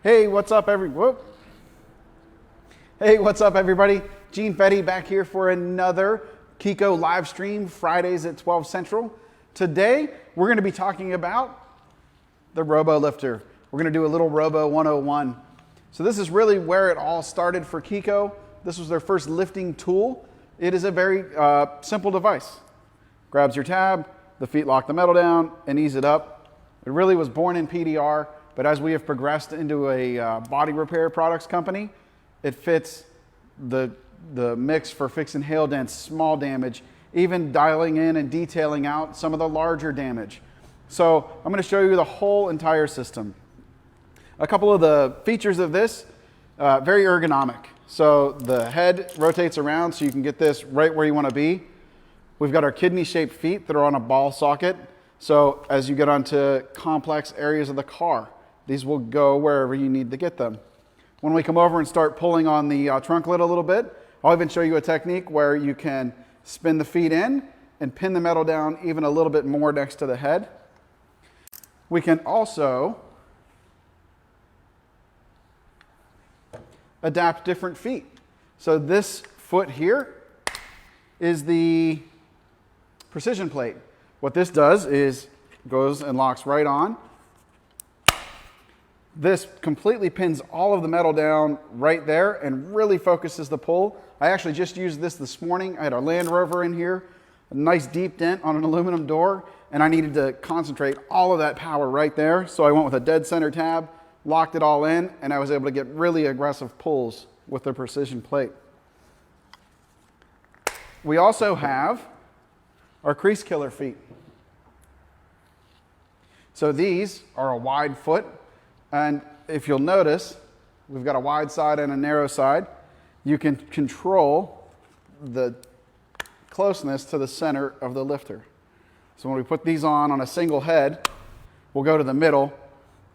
Hey, what's up, Hey, what's up, everybody? Gene Fetty back here for another Keco live stream, Fridays at 12 Central. Today, we're going to be talking about the Robo Lifter. We're going to do a little Robo 101. So this is really where it all started for Keco. This was their first lifting tool. It is a very simple device. Grabs your tab, the feet lock the metal down, and ease it up. It really was born in PDR, but as we have progressed into a body repair products company, it fits the mix for fixing hail dents, small damage, even dialing in and detailing out some of the larger damage. So I'm going to show you the whole entire system. A couple of the features of this, very ergonomic. So the head rotates around so you can get this right where you want to be. We've got our kidney-shaped feet that are on a ball socket. So as you get onto complex areas of the car, these will go wherever you need to get them. When we come over and start pulling on the trunk lid a little bit, I'll even show you a technique where you can spin the feet in and pin the metal down even a little bit more next to the head. We can also adapt different feet. So this foot here is the precision plate. What this does is goes and locks right on. This completely pins all of the metal down right there and really focuses the pull. I actually just used this morning. I had a Land Rover in here, a nice deep dent on an aluminum door, and I needed to concentrate all of that power right there. So I went with a dead center tab, locked it all in, and I was able to get really aggressive pulls with the precision plate. We also have our crease killer feet. So these are a wide foot. And if you'll notice, we've got a wide side and a narrow side. You can control the closeness to the center of the lifter. So when we put these on a single head, we'll go to the middle,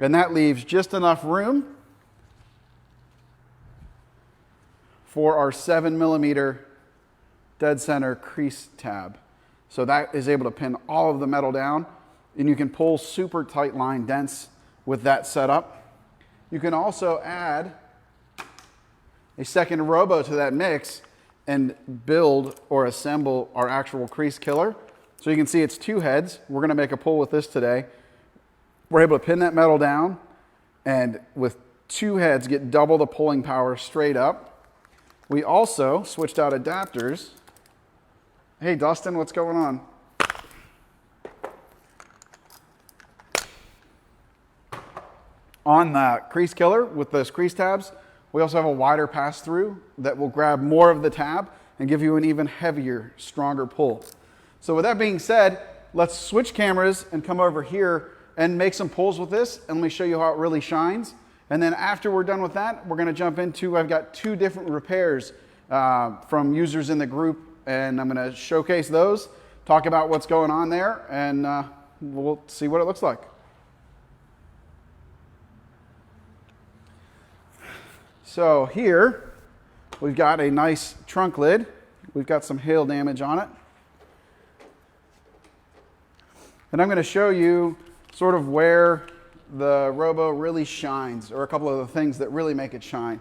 and that leaves just enough room for our 7mm dead center crease tab. So that is able to pin all of the metal down, and you can pull super tight line dents with that setup. You can also add a second robo to that mix and build or assemble our actual crease killer. So you can see it's two heads. We're going to make a pull with this today. We're able to pin that metal down and with two heads get double the pulling power straight up. We also switched out adapters. Hey Dustin, what's going on? On the crease killer with those crease tabs, we also have a wider pass through that will grab more of the tab and give you an even heavier, stronger pull. So with that being said, let's switch cameras and come over here and make some pulls with this, and let me show you how it really shines. And then after we're done with that, we're gonna jump into, I've got two different repairs from users in the group, and I'm gonna showcase those, talk about what's going on there, and we'll see what it looks like. So here, we've got a nice trunk lid. We've got some hail damage on it. And I'm going to show you sort of where the Robo really shines, or a couple of the things that really make it shine.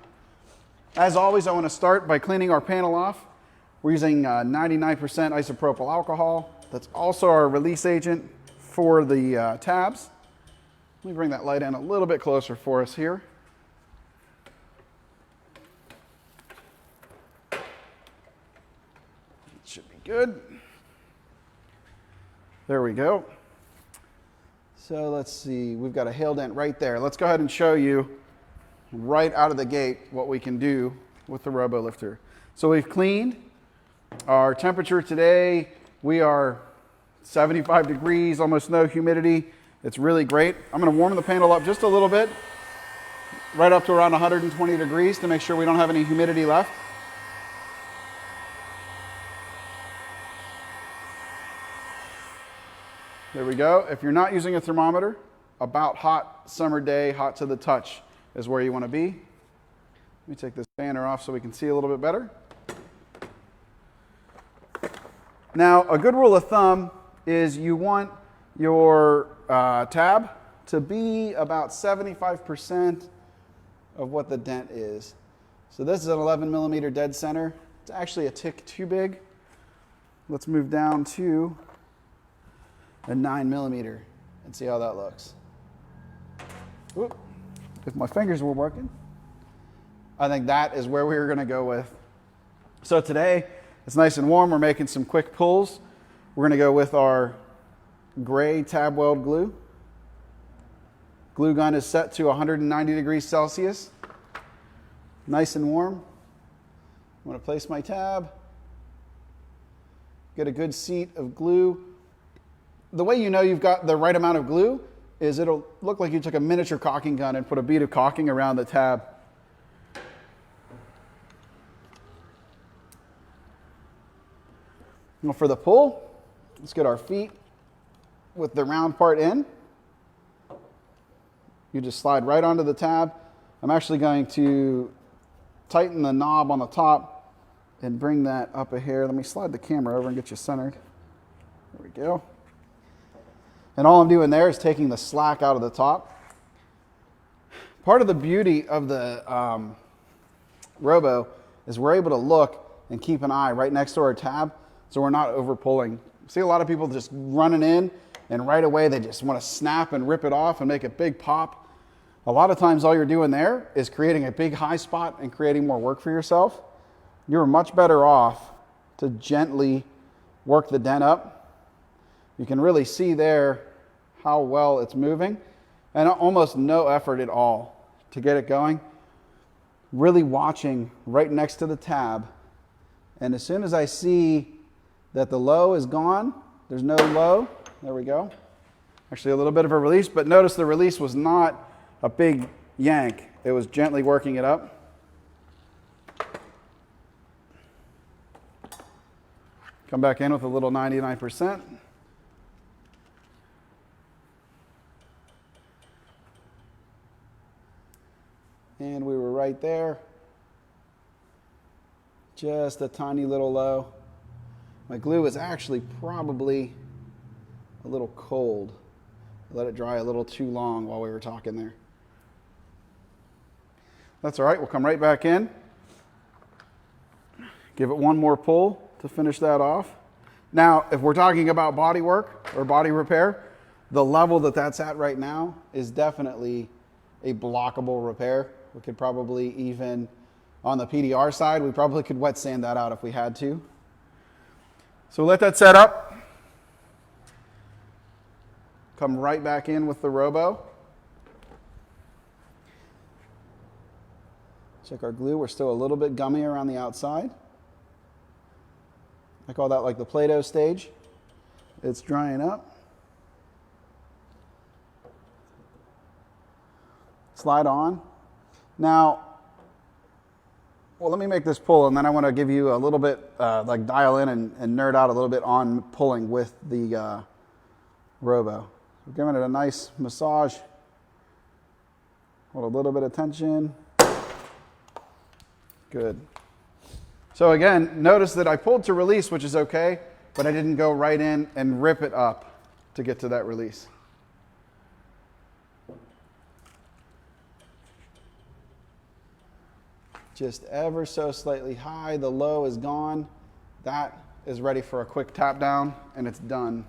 As always, I want to start by cleaning our panel off. We're using 99% isopropyl alcohol. That's also our release agent for the tabs. Let me bring that light in a little bit closer for us here. Should be good. There we go. So let's see, we've got a hail dent right there. Let's go ahead and show you right out of the gate what we can do with the Robo Lifter. So we've cleaned. Our temperature today, we are 75 degrees, almost no humidity. It's really great. I'm going to warm the panel up just a little bit, right up to around 120 degrees to make sure we don't have any humidity left. There we go. If you're not using a thermometer, about hot summer day, hot to the touch is where you want to be. Let me take this banner off so we can see a little bit better. Now, a good rule of thumb is you want your tab to be about 75% of what the dent is. So this is an 11 millimeter dead center. It's actually a tick too big. Let's move down to a 9 millimeter and see how that looks. Oop. If my fingers were working, I think that is where we were going to go with. So today, it's nice and warm. We're making some quick pulls. We're going to go with our gray tab weld glue. Glue gun is set to 190 degrees Celsius. Nice and warm. I'm going to place my tab. Get a good seat of glue. The way you know you've got the right amount of glue is it'll look like you took a miniature caulking gun and put a bead of caulking around the tab. Now for the pull, let's get our feet with the round part in. You just slide right onto the tab. I'm actually going to tighten the knob on the top and bring that up a hair. Let me slide the camera over and get you centered. There we go. And all I'm doing there is taking the slack out of the top. Part of the beauty of the Robo is we're able to look and keep an eye right next to our tab so we're not over pulling. See a lot of people just running in and right away they just want to snap and rip it off and make a big pop. A lot of times all you're doing there is creating a big high spot and creating more work for yourself. You're much better off to gently work the dent up. You can really see there how well it's moving and almost no effort at all to get it going. Really watching right next to the tab, and as soon as I see that the low is gone, there's no low, there we go. Actually a little bit of a release, but notice the release was not a big yank. It was gently working it up. Come back in with a little 99%. And we were right there. Just a tiny little low. My glue is actually probably a little cold. I let it dry a little too long while we were talking there. That's all right, we'll come right back in. Give it one more pull to finish that off. Now, if we're talking about body work or body repair, the level that that's at right now is definitely a blockable repair. We could probably even, on the PDR side, we probably could wet sand that out if we had to. So let that set up. Come right back in with the Robo. Check our glue. We're still a little bit gummy around the outside. I call that like the Play-Doh stage. It's drying up. Slide on. Now, well, let me make this pull, and then I want to give you a little bit, like dial in and nerd out a little bit on pulling with the Robo. We're giving it a nice massage. Hold a little bit of tension. Good. So again, notice that I pulled to release, which is okay, but I didn't go right in and rip it up to get to that release. Just ever so slightly high, the low is gone. That is ready for a quick tap down, and it's done.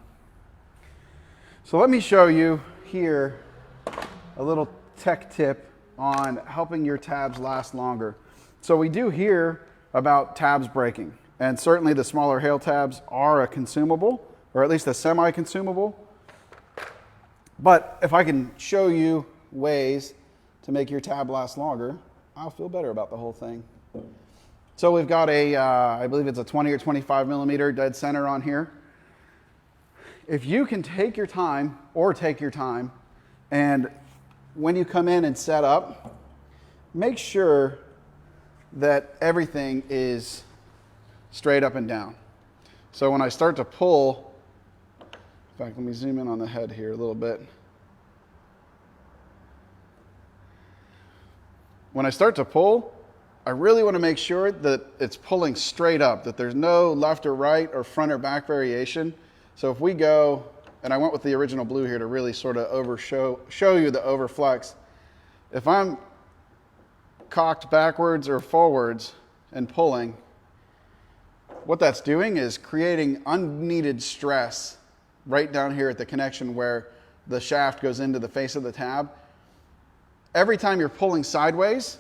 So let me show you here a little tech tip on helping your tabs last longer. So we do hear about tabs breaking, and certainly the smaller hail tabs are a consumable, or at least a semi-consumable. But if I can show you ways to make your tab last longer, I'll feel better about the whole thing. So we've got a, I believe it's a 20 or 25 millimeter dead center on here. If you can take your time, and when you come in and set up, make sure that everything is straight up and down. So when I start to pull, in fact, let me zoom in on the head here a little bit. When I start to pull, I really want to make sure that it's pulling straight up, that there's no left or right or front or back variation. So if we go, and I went with the original blue here to really sort of show you the overflex. If I'm cocked backwards or forwards and pulling, what that's doing is creating unneeded stress right down here at the connection where the shaft goes into the face of the tab. Every time you're pulling sideways,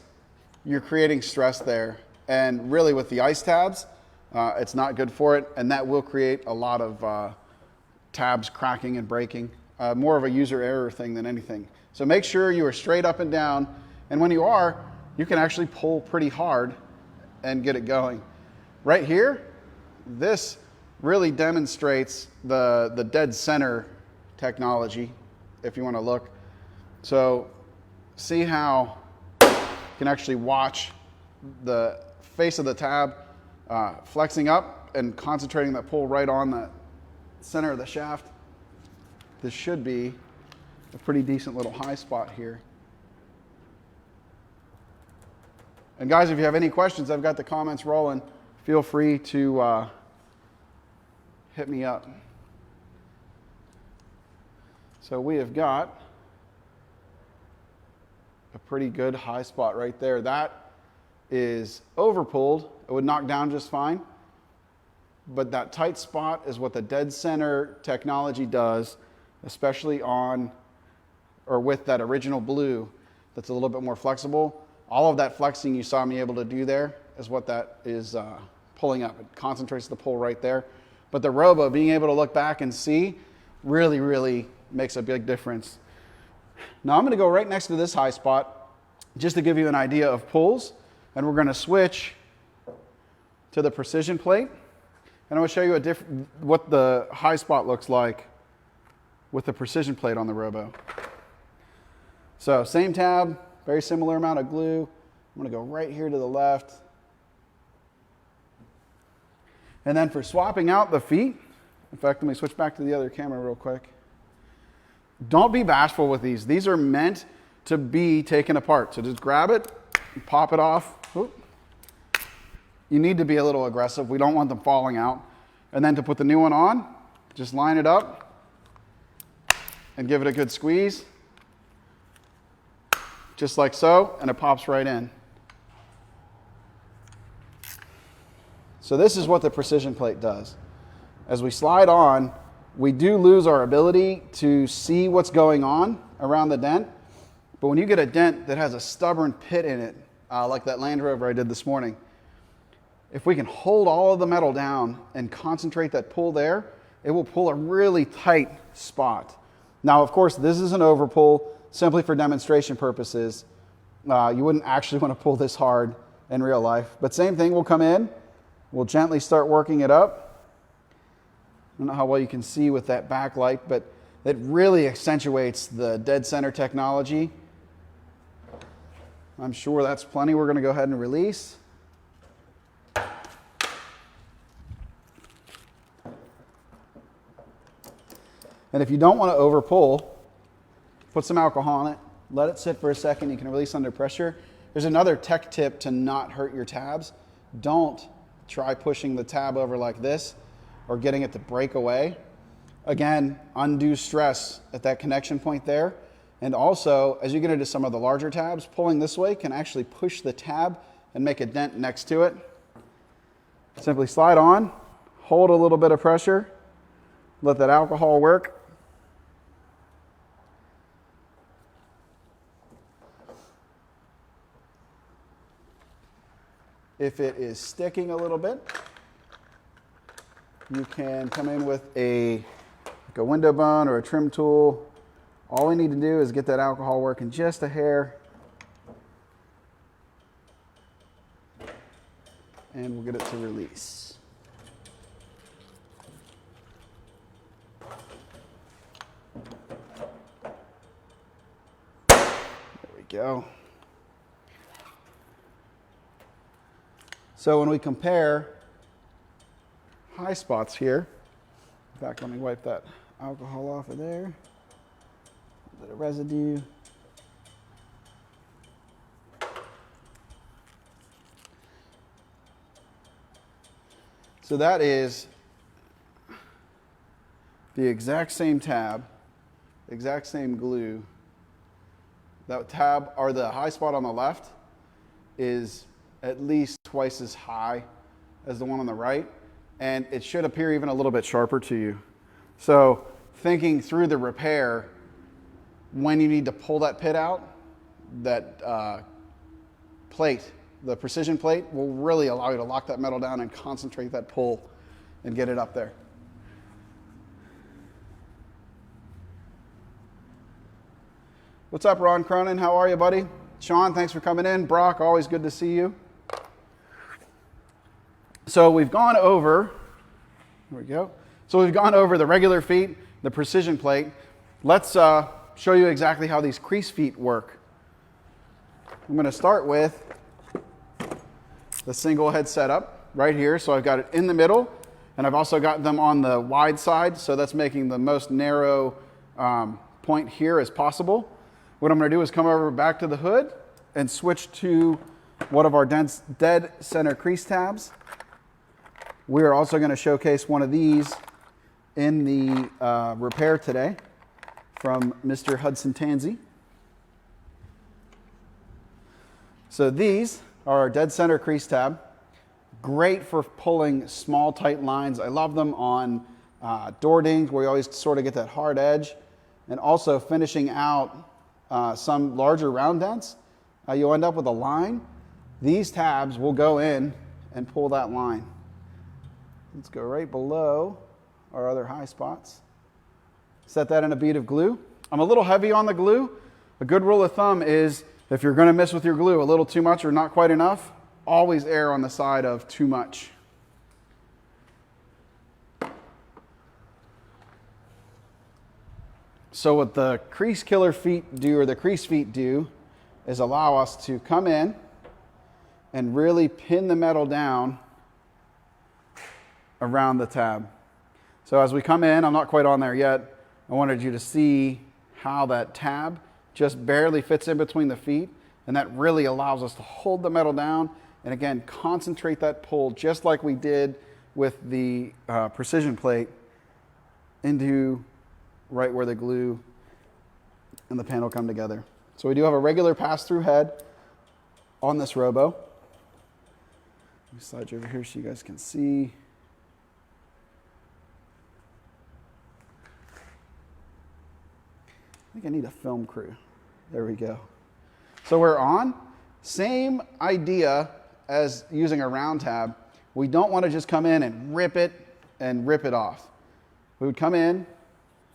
you're creating stress there. And really with the ice tabs, it's not good for it, and that will create a lot of tabs cracking and breaking. More of a user error thing than anything. So make sure you are straight up and down, and when you are, you can actually pull pretty hard and get it going. Right here, this really demonstrates the dead center technology, if you want to look. So see how you can actually watch the face of the tab flexing up and concentrating that pull right on the center of the shaft. This should be a pretty decent little high spot here. And guys, if you have any questions, I've got the comments rolling. Feel free to hit me up. So we have got a pretty good high spot right there. That is overpulled. It would knock down just fine. But that tight spot is what the dead center technology does, especially on or with that original blue that's a little bit more flexible. All of that flexing you saw me able to do there is what that is pulling up. It concentrates the pull right there. But the Robo, being able to look back and see, really makes a big difference. Now I'm going to go right next to this high spot just to give you an idea of pulls, and we're going to switch to the precision plate, and I'm going to show you what the high spot looks like with the precision plate on the Robo. So same tab, very similar amount of glue. I'm going to go right here to the left. And then for swapping out the feet, in fact, let me switch back to the other camera real quick. Don't be bashful with these. These are meant to be taken apart. So just grab it, and pop it off. Oop. You need to be a little aggressive. We don't want them falling out. And then to put the new one on, just line it up and give it a good squeeze. Just like so, and it pops right in. So this is what the precision plate does. As we slide on, we do lose our ability to see what's going on around the dent. But when you get a dent that has a stubborn pit in it, like that Land Rover I did this morning, if we can hold all of the metal down and concentrate that pull there, it will pull a really tight spot. Now, of course, this is an overpull simply for demonstration purposes. You wouldn't actually want to pull this hard in real life. But same thing, we'll come in, we'll gently start working it up. I don't know how well you can see with that backlight, but it really accentuates the dead center technology. I'm sure that's plenty. We're going to go ahead and release. And if you don't want to overpull, put some alcohol on it, let it sit for a second. You can release under pressure. There's another tech tip to not hurt your tabs. Don't try pushing the tab over like this or getting it to break away. Again, undue stress at that connection point there. And also, as you get into some of the larger tabs, pulling this way can actually push the tab and make a dent next to it. Simply slide on, hold a little bit of pressure, let that alcohol work. If it is sticking a little bit, you can come in with a window bone or a trim tool. All we need to do is get that alcohol working just a hair, and we'll get it to release. There we go. So when we compare high spots here, in fact, let me wipe that alcohol off of there. A bit of residue. So that is the exact same tab, exact same glue. That tab, or the high spot on the left, is at least twice as high as the one on the right, and it should appear even a little bit sharper to you. So thinking through the repair, when you need to pull that pit out, that plate, the precision plate, will really allow you to lock that metal down and concentrate that pull and get it up there. What's up, Ron Cronin? How are you, buddy? Sean, thanks for coming in. Brock, always good to see you. So we've gone over, here we go. So we've gone over the regular feet, the precision plate. Let's show you exactly how these crease feet work. I'm going to start with the single head setup right here. So I've got it in the middle, and I've also got them on the wide side. So that's making the most narrow point here as possible. What I'm going to do is come over back to the hood and switch to one of our dead center crease tabs. We are also going to showcase one of these in the repair today from Mr. Hudson Tansey. So these are our dead center crease tab. Great for pulling small, tight lines. I love them on door dings where you always sort of get that hard edge, and also finishing out some larger round dents. You'll end up with a line. These tabs will go in and pull that line. Let's go right below our other high spots. Set that in a bead of glue. I'm a little heavy on the glue. A good rule of thumb is if you're going to mess with your glue a little too much or not quite enough, always err on the side of too much. So what the crease killer feet do, or the crease feet do, is allow us to come in and really pin the metal down around the tab. So as we come in, I'm not quite on there yet, I wanted you to see how that tab just barely fits in between the feet, and that really allows us to hold the metal down and again concentrate that pull just like we did with the precision plate into right where the glue and the panel come together. So we do have a regular pass-through head on this Robo. Let me slide you over here so you guys can see. I think I need a film crew. There we go. So we're on. Same idea as using a round tab. We don't want to just come in and rip it off. We would come in,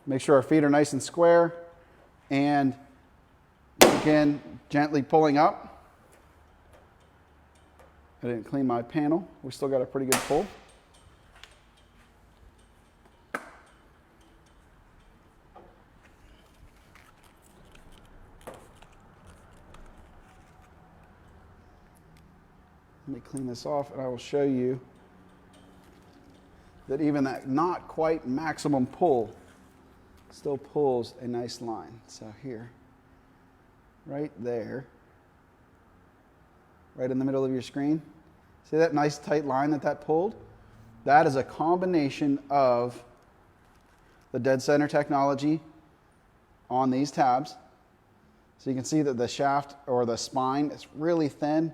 make sure our feet are nice and square, and again, gently pulling up. I didn't clean my panel. We still got a pretty good pull. Let me clean this off and I will show you that even that not quite maximum pull still pulls a nice line. So here, right there, right in the middle of your screen, see that nice tight line that pulled? That is a combination of the dead center technology on these tabs. So you can see that the shaft or the spine is really thin.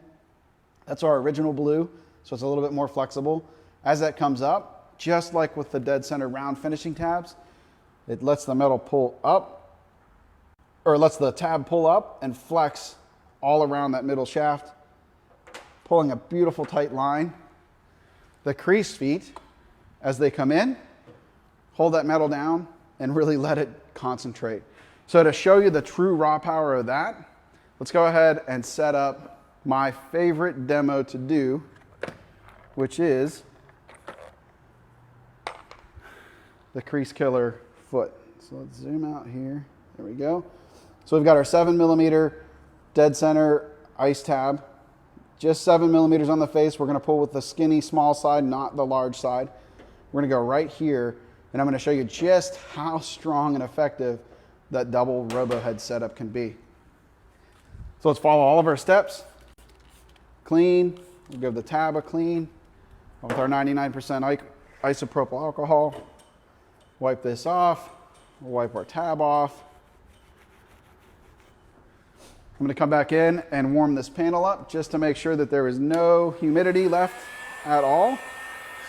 That's our original blue, so it's a little bit more flexible. As that comes up, just like with the dead center round finishing tabs, it lets the metal pull up, or lets the tab pull up and flex all around that middle shaft, pulling a beautiful tight line. The crease feet, as they come in, hold that metal down and really let it concentrate. So to show you the true raw power of that, let's go ahead and set up my favorite demo to do, which is the crease killer foot. So let's zoom out here. There we go. So we've got our 7mm dead center ice tab, just 7mm on the face. We're going to pull with the skinny small side, not the large side. We're going to go right here, and I'm going to show you just how strong and effective that double Robo head setup can be. So let's follow all of our steps. Clean, we'll give the tab a clean with our 99% isopropyl alcohol. Wipe this off, we'll wipe our tab off. I'm gonna come back in and warm this panel up just to make sure that there is no humidity left at all.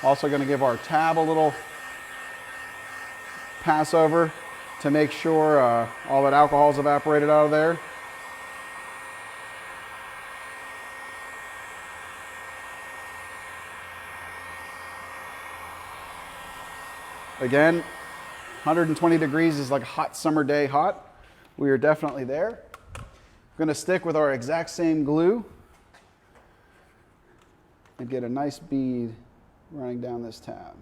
Also gonna give our tab a little pass over to make sure all that alcohol is evaporated out of there. Again, 120 degrees is like a hot summer day hot. We are definitely there. We're gonna stick with our exact same glue and get a nice bead running down this tab.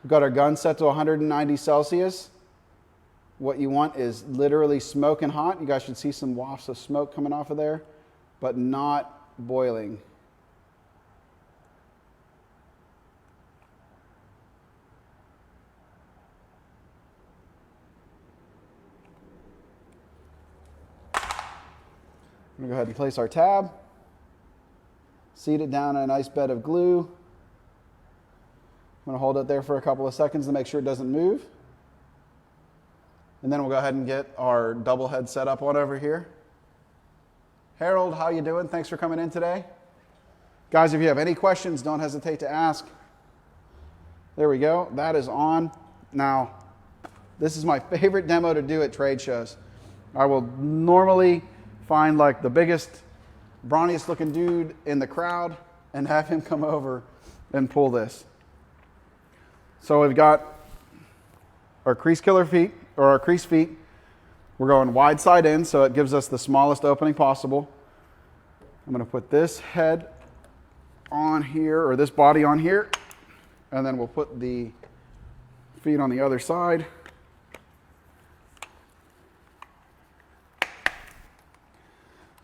We've got our gun set to 190 Celsius. What you want is literally smoking hot. You guys should see some wafts of smoke coming off of there, but not boiling. I'm gonna go ahead and place our tab, seat it down in a nice bed of glue. I'm gonna hold it there for a couple of seconds to make sure it doesn't move. And then we'll go ahead and get our double head set up on over here. Harold, how you doing? Thanks for coming in today. Guys, if you have any questions, don't hesitate to ask. There we go, that is on. Now, this is my favorite demo to do at trade shows. I will normally find like the biggest, brawniest looking dude in the crowd and have him come over and pull this. So we've got our crease killer feet, or our crease feet. We're going wide side in, so it gives us the smallest opening possible. I'm gonna put this head on here, or this body on here, and then we'll put the feet on the other side.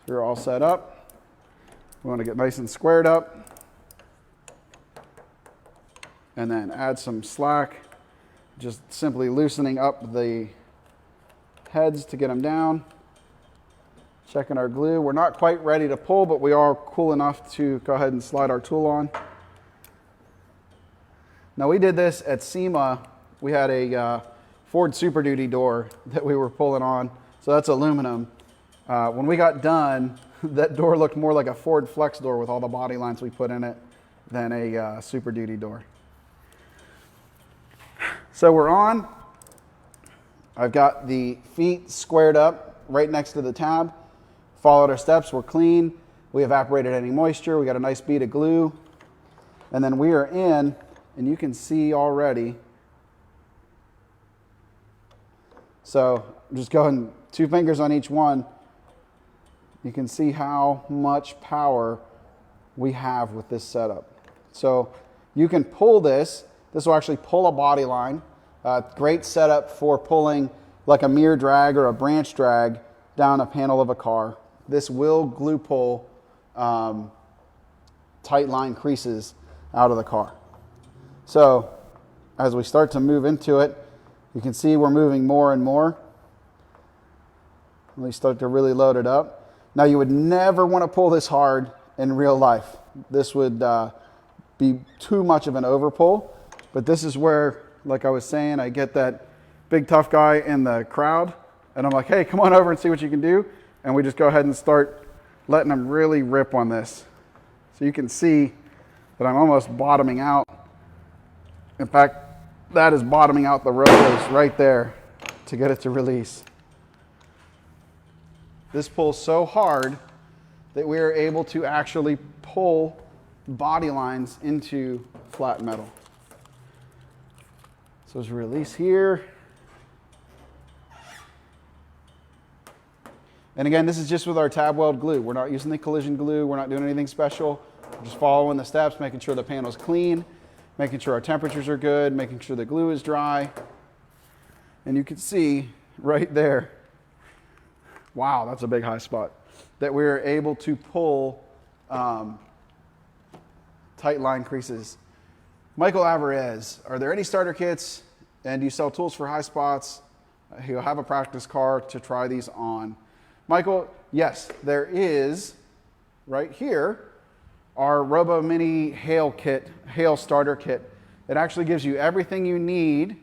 We're all set up. We want to get nice and squared up. And then add some slack, just simply loosening up the heads to get them down. Checking our glue. We're not quite ready to pull, but we are cool enough to go ahead and slide our tool on. Now we did this at SEMA. We had a Ford Super Duty door that we were pulling on. So that's aluminum. When we got done, that door looked more like a Ford Flex door with all the body lines we put in it than a Super Duty door. So we're on. I've got the feet squared up right next to the tab. Followed our steps, we're clean. We evaporated any moisture. We got a nice bead of glue. And then we are in, and you can see already. So just go ahead and 2 fingers on each one. You can see how much power we have with this setup. So you can pull this. This will actually pull a body line. Great setup for pulling like a mirror drag or a branch drag down a panel of a car. This will glue pull tight line creases out of the car. So as we start to move into it, you can see we're moving more and more. We start to really load it up. Now you would never want to pull this hard in real life. This would be too much of an overpull, but this is where, like I was saying, I get that big tough guy in the crowd and I'm like, hey, come on over and see what you can do. And we just go ahead and start letting them really rip on this. So you can see that I'm almost bottoming out. In fact, that is bottoming out the rotors right there to get it to release. This pulls so hard that we are able to actually pull body lines into flat metal. So let's release here. And again, this is just with our tab weld glue. We're not using the collision glue. We're not doing anything special. We're just following the steps, making sure the panel's clean, making sure our temperatures are good, making sure the glue is dry. And you can see right there, wow, that's a big high spot, that we're able to pull tight line creases. Michael Alvarez, are there any starter kits and do you sell tools for high spots? He'll have a practice car to try these on. Michael, yes, there is right here our Robo Mini Hail Kit, Hail Starter Kit. It actually gives you everything you need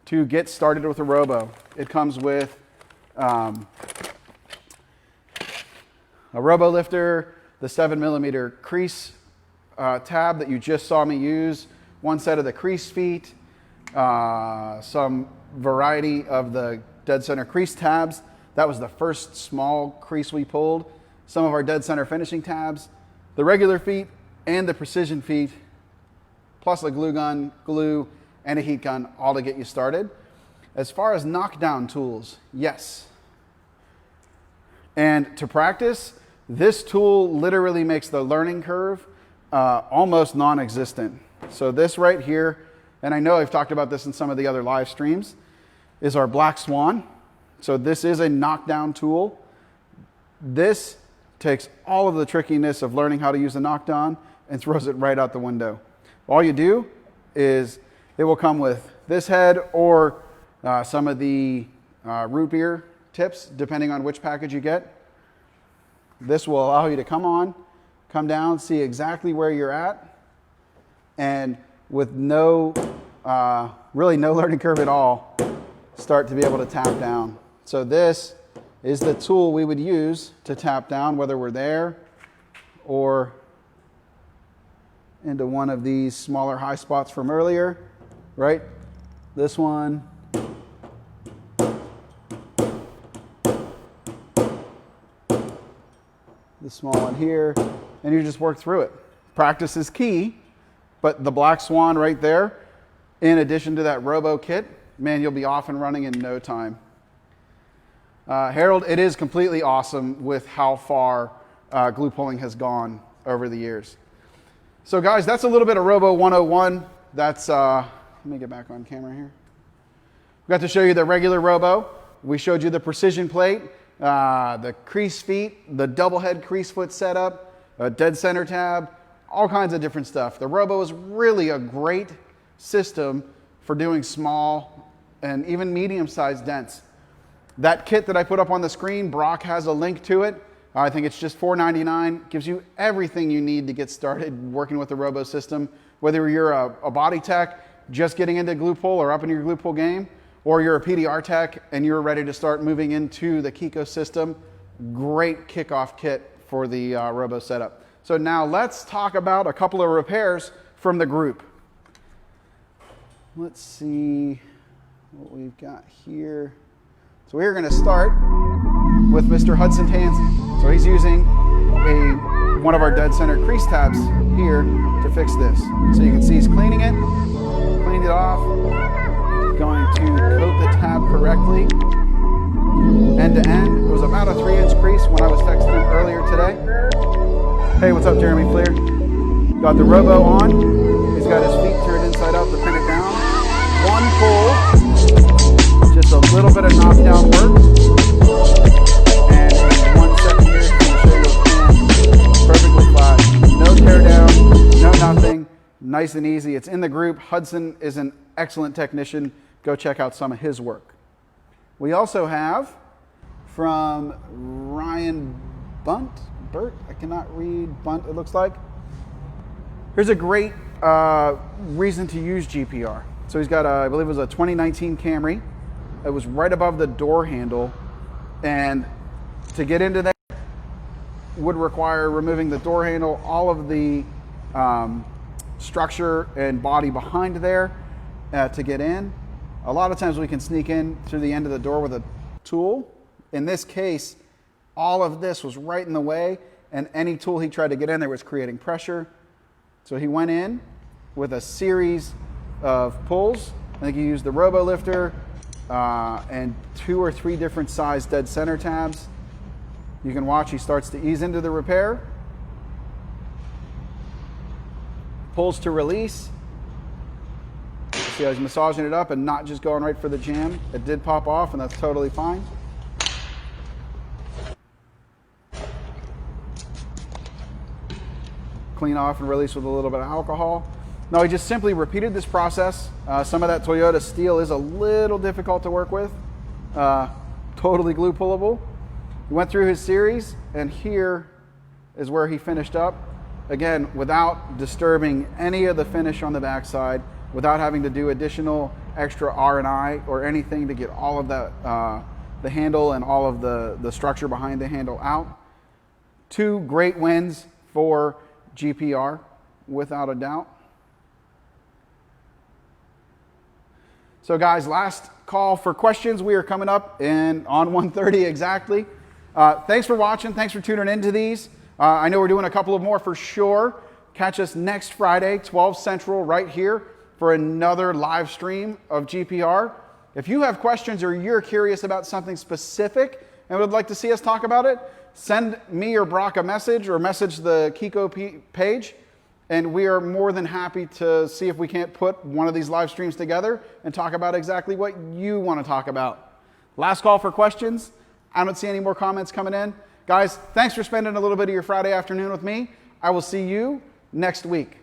to get started with a Robo. It comes with a Robo lifter, the 7mm Crease tab that you just saw me use, one set of the Crease feet, some variety of the dead center Crease tabs. That was the first small Crease we pulled. Some of our dead center finishing tabs, the regular feet and the precision feet, plus a glue gun, glue, and a heat gun, all to get you started. As far as knockdown tools, yes. And to practice, this tool literally makes the learning curve almost non-existent. So this right here, and I know I've talked about this in some of the other live streams, is our Black Swan. So this is a knockdown tool. This takes all of the trickiness of learning how to use a knockdown and throws it right out the window. All you do is it will come with this head or some of the root beer tips, depending on which package you get. This will allow you to come down, see exactly where you're at, and with really no learning curve at all, start to be able to tap down. So this is the tool we would use to tap down, whether we're there or into one of these smaller high spots from earlier, right? This one. The small one here, and you just work through it. Practice is key, but the Black Swan right there, in addition to that Robo kit, man, you'll be off and running in no time. Harold, it is completely awesome with how far glue pulling has gone over the years. So guys, that's a little bit of Robo 101. That's, let me get back on camera here. We got to show you the regular Robo. We showed you the precision plate, the Crease feet, the double head Crease foot setup, a dead center tab, all kinds of different stuff. The Robo is really a great system for doing small and even medium-sized dents. That kit that I put up on the screen, Brock has a link to it. I think it's just $4.99. Gives you everything you need to get started working with the Robo system. Whether you're a body tech, just getting into glue pull or up in your glue pull game, or you're a PDR tech and you're ready to start moving into the Keco system, great kickoff kit for the Robo setup. So now let's talk about a couple of repairs from the group. Let's see what we've got here. So we're going to start with Mr. Hudson Tansey. So he's using one of our dead center Crease tabs here to fix this. So you can see he's cleaning it, cleaned it off, going to coat the tab correctly, end to end. It was about a 3-inch crease when I was texting him earlier today. Hey, what's up, Jeremy Fleer? Got the Robo on. He's got his feet turned inside out to pin it down. One pull, just a little bit of knockdown work, and in 1 second here, he's going to show you a pan perfectly flat. No tear down, no nothing, nice and easy. It's in the group. Hudson is an excellent technician. Go check out some of his work. We also have from Ryan Burt, I cannot read Bunt, it looks like. Here's a great reason to use GPR. So he's got, I believe it was a 2019 Camry. It was right above the door handle, and to get into that would require removing the door handle, all of the structure and body behind there to get in. A lot of times we can sneak in through the end of the door with a tool. In this case, all of this was right in the way, and any tool he tried to get in there was creating pressure. So he went in with a series of pulls. I think he used the Robo lifter and 2 or 3 different size dead center tabs. You can watch he starts to ease into the repair. Pulls to release. See how he's massaging it up and not just going right for the jam. It did pop off, and that's totally fine. Clean off and release with a little bit of alcohol. Now he just simply repeated this process. Some of that Toyota steel is a little difficult to work with. Totally glue pullable. He went through his series, and here is where he finished up. Again, without disturbing any of the finish on the backside, without having to do additional extra R&I or anything to get all of that, the handle and all of the structure behind the handle out. 2 great wins for GPR, without a doubt. So guys, last call for questions. We are coming up on 1:30 exactly. Thanks for watching. Thanks for tuning into these. I know we're doing a couple of more for sure. Catch us next Friday, 12 Central, right here for another live stream of GPR. If you have questions or you're curious about something specific and would like to see us talk about it, send me or Brock a message or message the Keco page, and we are more than happy to see if we can't put one of these live streams together and talk about exactly what you want to talk about. Last call for questions. I don't see any more comments coming in. Guys, thanks for spending a little bit of your Friday afternoon with me. I will see you next week.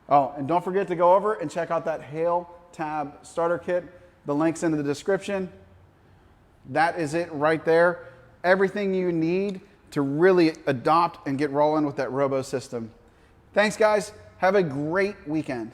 Oh, and don't forget to go over and check out that Hail Tab starter kit. The link's in the description. That is it right there. Everything you need to really adopt and get rolling with that Robo system. Thanks, guys. Have a great weekend.